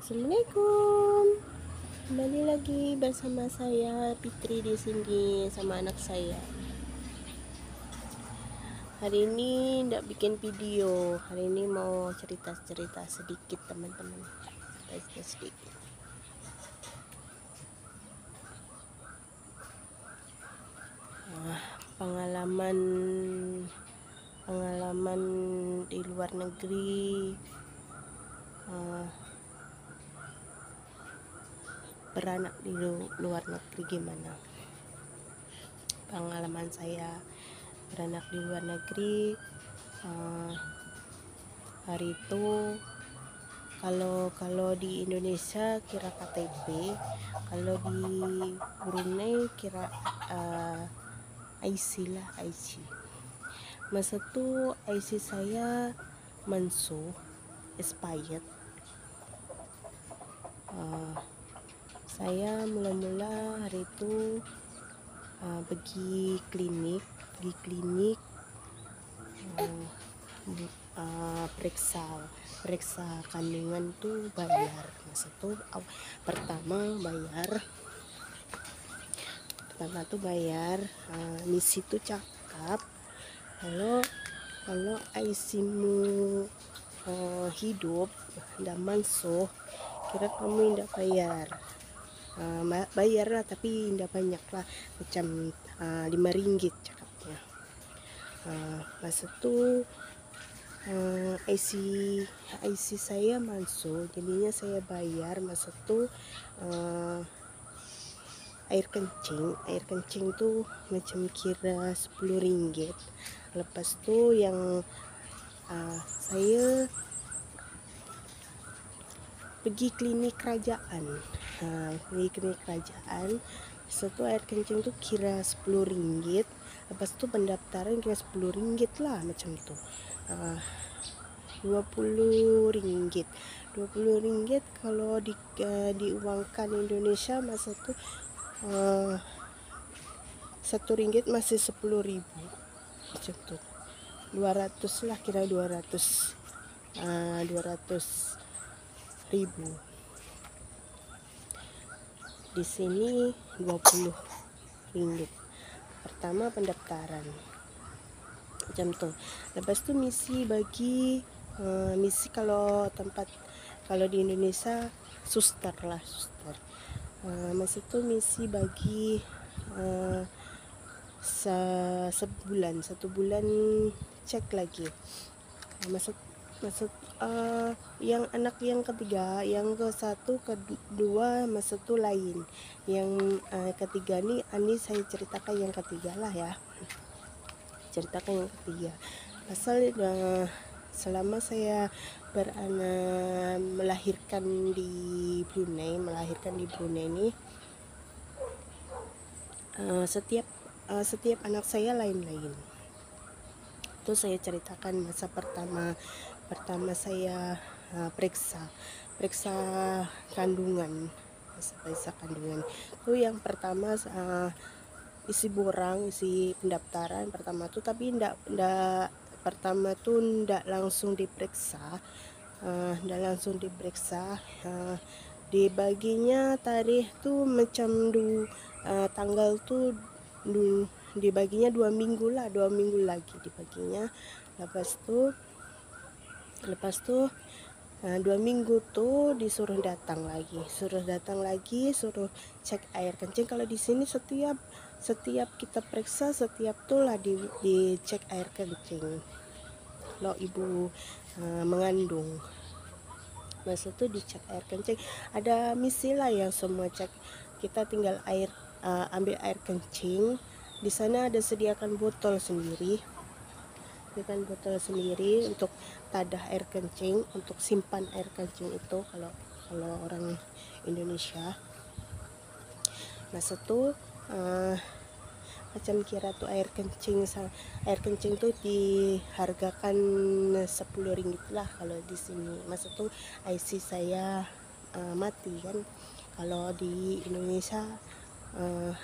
Assalamualaikum. Kembali lagi bersama saya Fitri di sini sama anak saya. Hari ini tidak bikin video. Hari ini mau cerita-cerita sedikit teman-teman. Cerita sedikit. Pengalaman di luar negeri. Beranak di luar negeri gimana? Pengalaman saya beranak di luar negeri, hari itu kalau di Indonesia kira KTP, kalau di Brunei kira IC lah, IC. Masa itu IC saya mansuh, expired. Saya mula-mula hari itu pergi klinik periksa kandungan tuh bayar. Masa tuh pertama bayar misi tuh cakap kalau IC-mu hidup dan mansuh, kira kamu tidak bayar. Bayar lah tapi tidak banyak lah, macam RM5 cakapnya. Masa itu IC saya masuk, jadinya saya bayar. Masa itu air kencing tuh macam kira RM10. Lepas tuh yang saya pergi klinik kerajaan. Satu air kencing tuh kira RM10. Lepas tuh pendaftaran kira RM10 lah, macam itu. RM20 kalau diuangkan Indonesia masa tuh RM1 masih 10.000 macam tuh. 200 lah, kira 200.000. Di sini RM20 pertama pendaftaran, macam tuh. Lepas tuh misi kalau di Indonesia suster. Masa itu misi bagi satu bulan cek lagi. Maksud yang anak yang ketiga, yang ke-1, kedua masa itu lain. Yang ketiga nih, saya ceritakan yang ketiga lah ya. Ceritakan yang ketiga. Pasal selama saya melahirkan di Brunei ini, setiap anak saya lain-lain. Itu saya ceritakan masa pertama saya periksa kandungan. Itu yang pertama isi pendaftaran pertama tuh, tapi ndak langsung diperiksa. Dibaginya tarikh tuh macam tanggal tuh dibaginya 2 minggu lagi dibaginya. Lepas tuh 2 minggu tuh disuruh datang lagi, suruh cek air kencing. Kalau di sini setiap kita periksa, setiap tuh lah dicek air kencing kalau ibu mengandung. Masa tuh dicek air kencing, ada misi lah yang semua cek. Kita tinggal ambil air kencing. Di sana ada sediakan botol sendiri untuk tadah air kencing, untuk simpan air kencing itu kalau orang Indonesia. Masa tuh macam kira tuh air kencing tuh dihargakan RM10 lah kalau di sini. Masa tuh IC saya mati kan. Kalau di Indonesia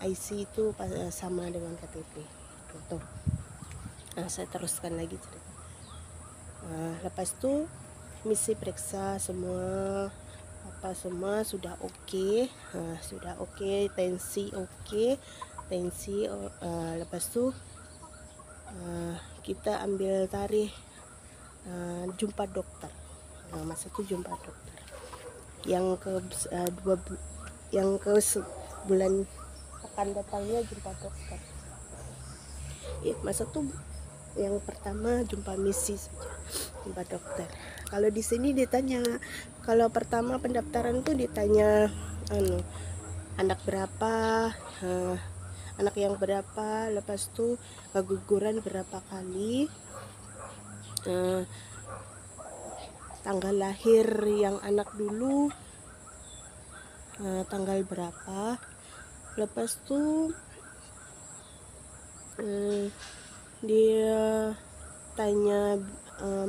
IC itu sama dengan KTP. Tuh. Saya teruskan lagi cerita. Lepas itu misi periksa semua apa semua sudah oke. Sudah oke, tensi oke, tensi lepas itu kita ambil tarikh jumpa dokter. Masa itu jumpa dokter yang ke bulan akan datangnya jumpa dokter. Masa itu yang pertama jumpa misi saja, jumpa dokter. Kalau di sini ditanya, kalau pertama pendaftaran tuh ditanya anak berapa, anak yang berapa, lepas itu keguguran berapa kali, tanggal lahir yang anak dulu, tanggal berapa, lepas itu dia tanya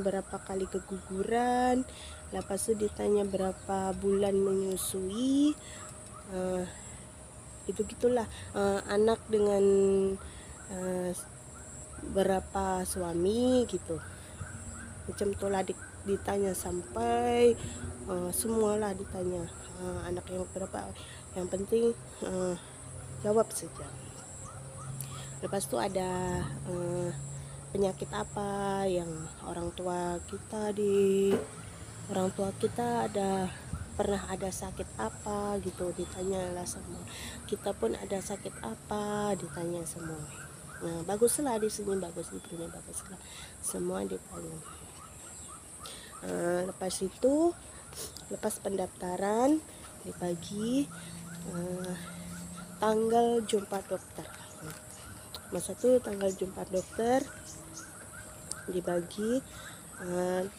berapa kali keguguran, lepas itu ditanya berapa bulan menyusui, itu gitulah. Anak dengan berapa suami gitu, macam itulah ditanya sampai semualah ditanya. Anak yang berapa, yang penting jawab saja. Lepas itu ada penyakit apa yang orang tua kita ada pernah ada sakit apa gitu, ditanya lah semua. Kita pun ada sakit apa, ditanya semua. Baguslah di sini, bagus di sini, baguslah semua ditanya. Lepas pendaftaran dibagi tanggal jumpa dokter. Masa itu tanggal jumpa dokter dibagi 1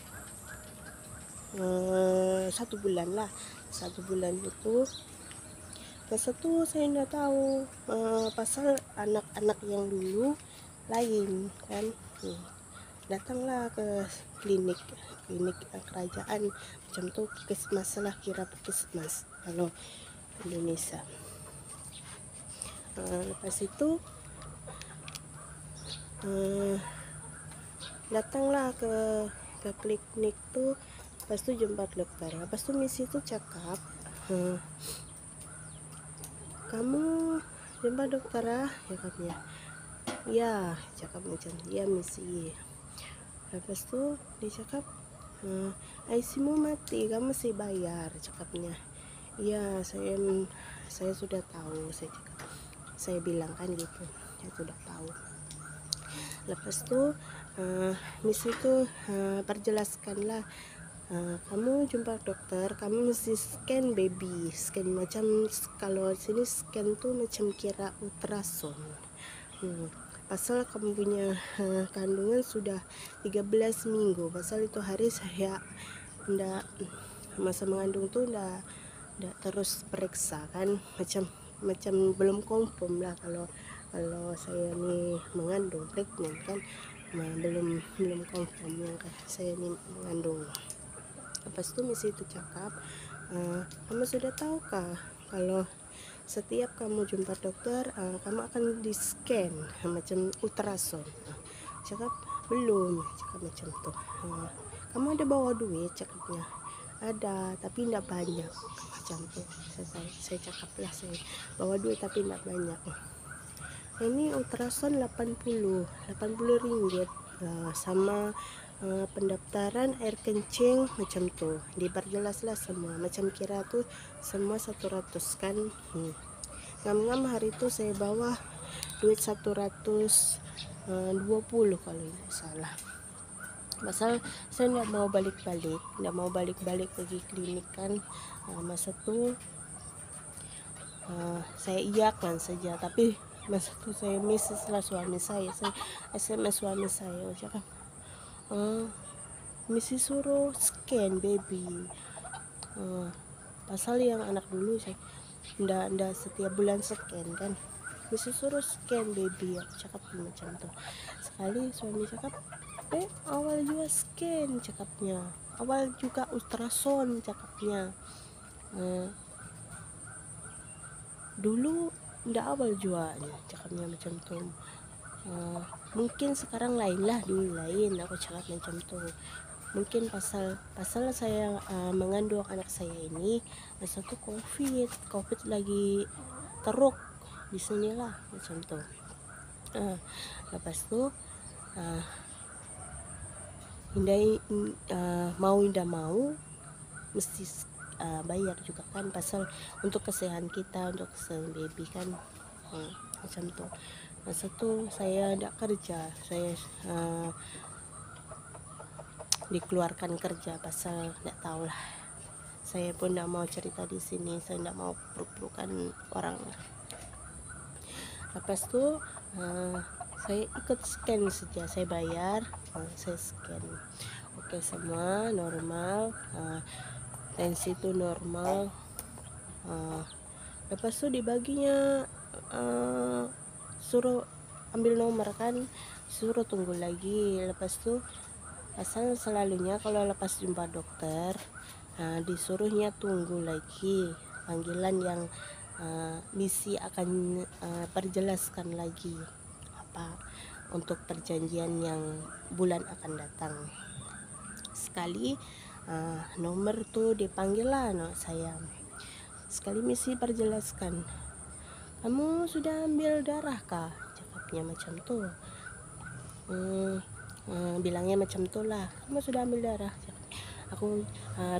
bulan lah. 1 bulan itu masa itu saya nggak tahu pasal anak-anak yang dulu lain kan. Datanglah ke klinik kerajaan macam tuh, puskesmas lah, kira puskesmas kalau Indonesia. Lepas itu datanglah ke klinik tuh, lepas itu jumpa dokter. Lepas itu misi itu cakap, kamu jumpa dokter cakapnya. Ya, cakap macam ya misi. Lepas itu dia cakap, IC-mu mati, kamu mesti bayar, cakapnya. Ya, saya sudah tahu, saya bilang kan gitu, saya sudah tahu. Lepas itu misi itu perjelaskanlah, kamu jumpa dokter, kamu mesti scan baby, scan macam kalau sini scan tuh macam kira ultrasound. Pasal kamu punya kandungan sudah 13 minggu. Pasal itu hari saya ndak, masa mengandung tuh ndak terus periksa kan, macam belum confirm lah kalau saya nih mengandung, pregnant kan, belum confirm yang saya nih mengandung. Lepas itu misi itu cakap, kamu sudah tahukah kalau setiap kamu jumpa dokter kamu akan di scan macam ultrasound? Cakap belum, cakap macam tuh. Kamu ada bawa duit, cakapnya. Ada tapi tidak banyak, macam tuh. Saya cakap lah, saya bawa duit tapi tidak banyak. Ini ultrasound 80 ringgit, sama pendaftaran air kencing macam tuh, diperjelaslah semua, macam kira tuh semua 100 kan. Ngam-ngam hari itu saya bawa duit 120 kalau tidak salah. Pasal saya nggak mau balik-balik pergi klinik kan. Masa tuh saya iyakan saja, tapi masa itu saya miss lah suami saya SMS suami saya, cakap misi suruh scan baby. Pasal yang anak dulu saya ndak setiap bulan scan kan, misi suruh scan baby, aku cakap macam tuh. Sekali suami cakap, awal juga scan, cakapnya, awal juga ultrasound, cakapnya. Dulu ndak awal juga, cakapnya macam tuh. Mungkin sekarang lain lah, dulu lain, aku cakap macam tuh. mungkin pasal saya mengandung anak saya ini masa tuh covid lagi teruk di sinilah macam tuh. Lepas tuh mau tidak mau mesti bayar juga kan, pasal untuk kesehatan kita, untuk kesehatan baby kan, macam tuh. Masa tuh saya tidak kerja, saya dikeluarkan kerja, pasal tidak tahu lah. Saya pun tidak mau cerita di sini, saya tidak mau peruk-perukan orang. Lepas tuh saya ikut scan saja, saya bayar, saya scan, oke semua normal, tensi itu normal. Lepas tuh dibaginya suruh ambil nomor kan, suruh tunggu lagi. Lepas tuh asal selalunya kalau lepas jumpa dokter disuruhnya tunggu lagi panggilan yang misi akan perjelaskan lagi apa untuk perjanjian yang bulan akan datang. Sekali nomor tuh dipanggil lah saya, sekali misi perjelaskan, kamu sudah ambil darah kah, cakapnya macam tuh. Bilangnya macam tuh lah, kamu sudah ambil darah. Aku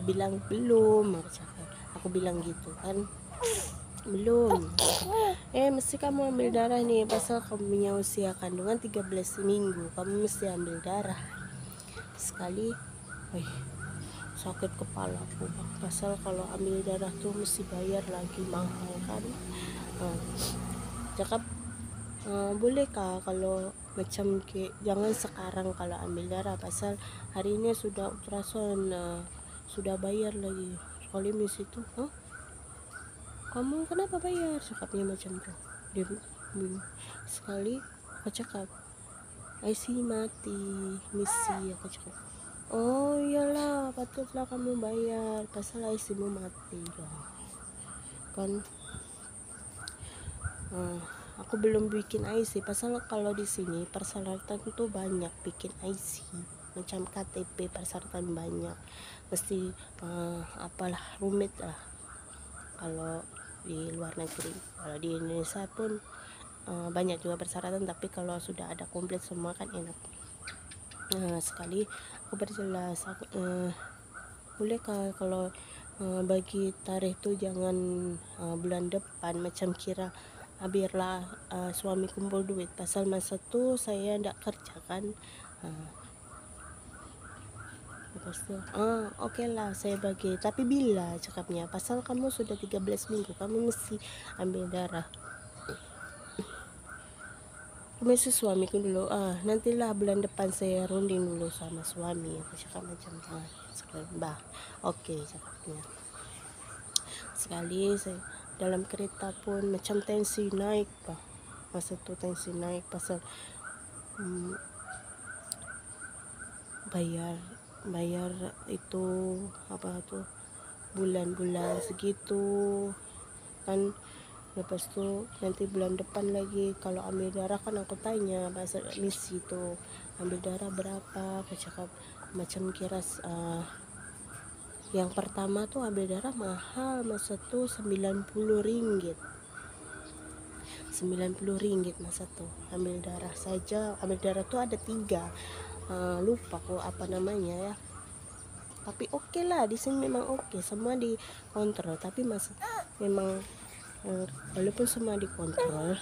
bilang belum, aku bilang gitu kan, belum. Mesti kamu ambil darah nih, pasal kamu punya usia kandungan 13 minggu, kamu mesti ambil darah. Sekali sakit kepala aku, pasal kalau ambil darah tuh mesti bayar lagi, mahal kan. Cakap bolehkah kalau macam jangan sekarang kalau ambil darah, pasal hari ini sudah ultrasound, sudah bayar lagi. Sekali misi itu, kamu kenapa bayar, cakapnya macam tuh. Dia sekali aku cakap, IC mati misi, aku cakap, oh iyalah patutlah kamu bayar, pasal IC mu mati kan. Aku belum bikin IC, pasal kalau di sini persyaratan tuh banyak bikin IC, macam KTP persyaratan banyak, mesti apalah rumit lah kalau di luar negeri. Kalau di Indonesia pun banyak juga persyaratan, tapi kalau sudah ada komplit semua kan enak. Sekali aku berjelas, bolehkah kalau bagi tarikh tuh jangan bulan depan, macam kira biarlah suami kumpul duit, pasal masa tuh saya tidak kerja kan. Lepas tuh oke lah saya bagi, tapi bila, cakapnya, pasal kamu sudah 13 minggu kamu mesti ambil darah. Mesti suamiku dulu, nantilah bulan depan saya runding dulu sama suami, aku cakap macam bah oke, cakapnya. Sekali saya dalam kereta pun macam tensi naik bah, masa tuh tensi naik, pasal bayar itu apa tuh bulan-bulan segitu kan. Lepas tuh nanti bulan depan lagi kalau ambil darah kan, aku tanya pasal misi tuh ambil darah berapa, aku cakap macam kira yang pertama tuh ambil darah mahal, masa tuh 90 ringgit masa tuh ambil darah saja. Ambil darah tuh ada 3, lupa kok apa namanya ya, tapi oke lah di sini memang oke, semua dikontrol. Tapi masa memang walaupun semua dikontrol,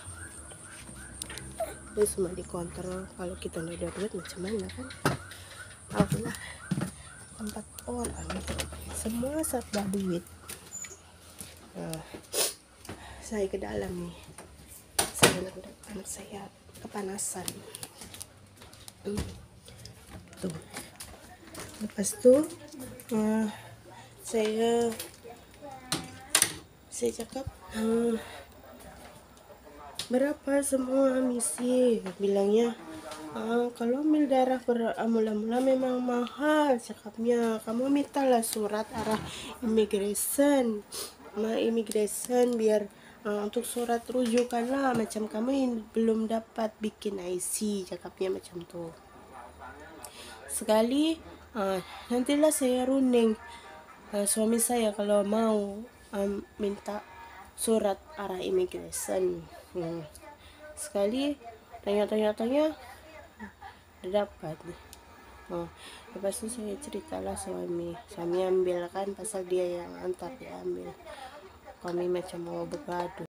kalau kita tidak ada duit macam mana kan. Alhamdulillah 4 orang semua serba duit. Saya ke dalam nih, anak saya kepanasan tuh. Lepas tuh saya cakap, berapa semua misi, bilangnya kalau ambil darah mula-mula memang mahal, cakapnya. Kamu mintalah surat arah imigresen biar untuk surat rujukan lah, macam kamu belum dapat bikin IC, cakapnya macam tuh. Sekali Nantilah saya runding suami saya kalau mau minta surat arah imigresen. Sekali tanya-tanya dapat. Lepas itu saya ceritalah suami ambil kan, pasal dia yang antar, dia ambil. Kami macam mau bergaduh.